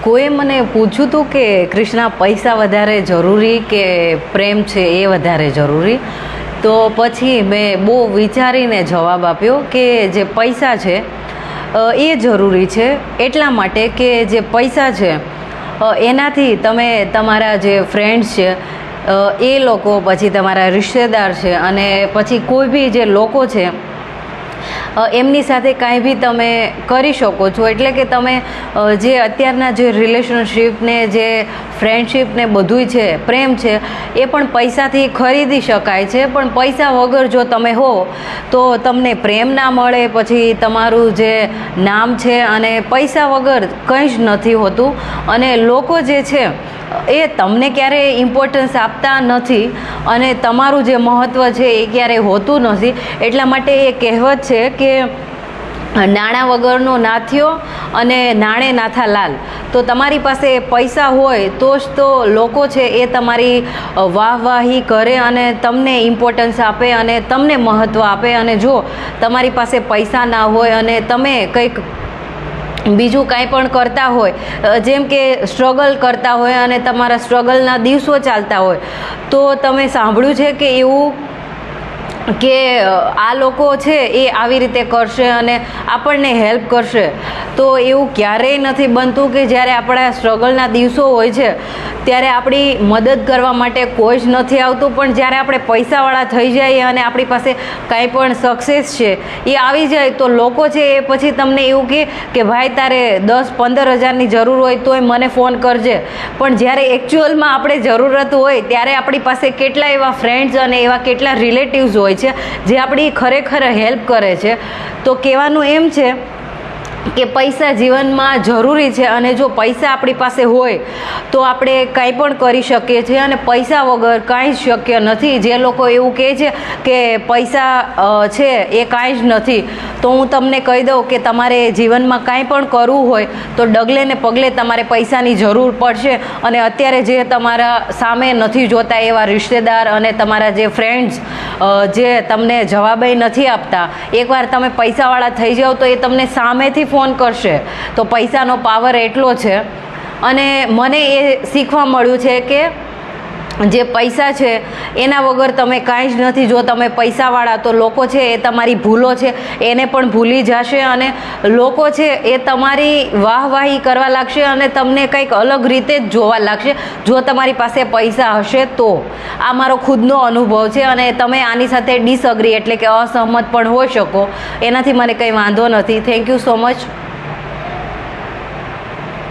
કોઈએ મને પૂછ્યું હતું કે કૃષ્ણા પૈસા વધારે જરૂરી કે પ્રેમ છે એ વધારે જરૂરી, તો પછી મેં બહુ વિચારીને જવાબ આપ્યો કે જે પૈસા છે એ જરૂરી છે એટલા માટે કે જે પૈસા છે એનાથી તમે તમારા જે ફ્રેન્ડ્સ છે એ લોકો, પછી તમારા રિશ્તેદાર છે, અને પછી કોઈ બી જે લોકો છે એમની સાથે કાંઈ બી તમે કરી શકો છો. એટલે કે તમે જે અત્યારના જે રિલેશનશિપને જે ફ્રેન્ડશિપને બધુંય છે, પ્રેમ છે, એ પણ પૈસાથી ખરીદી શકાય છે. પણ પૈસા વગર જો તમે હો તો તમને પ્રેમ ના મળે, પછી તમારું જે નામ છે, અને પૈસા વગર કંઈ જ નથી હોતું. અને લોકો જે છે એ તમને ક્યારેય ઇમ્પોર્ટન્સ આપતા નથી, અને તમારું જે મહત્ત્વ છે એ ક્યારેય હોતું નથી. એટલા માટે એ કહેવત છે કે નાણાં વગરનો નાથ્યો અને નાણે નાથા લાલ. તો તમારી પાસે પૈસા હોય તો જ તો લોકો છે એ તમારી વાહવાહી કરે અને તમને ઇમ્પોર્ટન્સ આપે અને તમને મહત્ત્વ આપે. અને જો તમારી પાસે પૈસા ના હોય અને તમે કંઈક બીજું કાંઈ પણ કરતા હોય, જેમ કે સ્ટ્રગલ કરતા હોય અને તમારા સ્ટ્રગલના દિવસો ચાલતા હોય, તો તમે સાંભળ્યું છે કે એવું કે આ લોકો છે એ આવી રીતે કરશે અને આપણને હેલ્પ કરશે. તો એવું ક્યારેય નથી બનતું કે જ્યારે આપણા સ્ટ્રગલના દિવસો હોય છે ત્યારે આપણી મદદ કરવા માટે કોઈ જ નથી આવતું. પણ જ્યારે આપણે પૈસાવાળા થઈ જઈએ અને આપણી પાસે કાંઈ પણ સક્સેસ છે એ આવી જાય, તો લોકો છે એ પછી તમને એવું કહે કે ભાઈ તારે 10-15 હજારની જરૂર હોય તોય મને ફોન કરજે. પણ જ્યારે એકચ્યુઅલમાં આપણે જરૂરત હોય ત્યારે આપણી પાસે કેટલા એવા ફ્રેન્ડ્સ અને એવા કેટલા રિલેટિવ્સ હોય છે જે આપણી ખરેખર હેલ્પ કરે છે. તો કહેવાનું એમ છે કે પૈસા જીવનમાં જરૂરી છે, અને જો પૈસા આપણી પાસે હોય તો આપણે કાંઈ પણ કરી શકીએ છીએ, અને પૈસા વગર કાંઈ જ શક્ય નથી. જે લોકો એવું કહે છે કે પૈસા છે એ કાંઈ જ નથી, તો હું તમને કહી દઉં કે તમારે જીવનમાં કાંઈ પણ કરવું હોય તો ડગલે ને પગલે તમારે પૈસાની જરૂર પડશે. અને અત્યારે જે તમારા સામે નથી જોતા એવા રિશ્તેદાર અને તમારા જે ફ્રેન્ડ્સ જે તમને જવાબે નથી આપતા, એકવાર તમે પૈસાવાળા થઈ જાઓ તો એ તમને સામેથી ફોન કરશે. તો પૈસાનો પાવર એટલો છે. અને મને એ શીખવા મળ્યું છે કે જે પૈસા છે એના વગર તમે કાંઈ જ નથી. જો તમે પૈસાવાળા, તો લોકો છે એ તમારી ભૂલો છે એને પણ ભૂલી જશે, અને લોકો છે એ તમારી વાહવાહી કરવા લાગશે અને તમને કંઈક અલગ રીતે જ જોવા લાગશે જો તમારી પાસે પૈસા હશે તો. આ મારો ખુદનો અનુભવ છે, અને તમે આની સાથે ડિસઅગ્રી એટલે કે અસહમત પણ હોઈ શકો, એનાથી મને કંઈ વાંધો નથી. Thank you so much.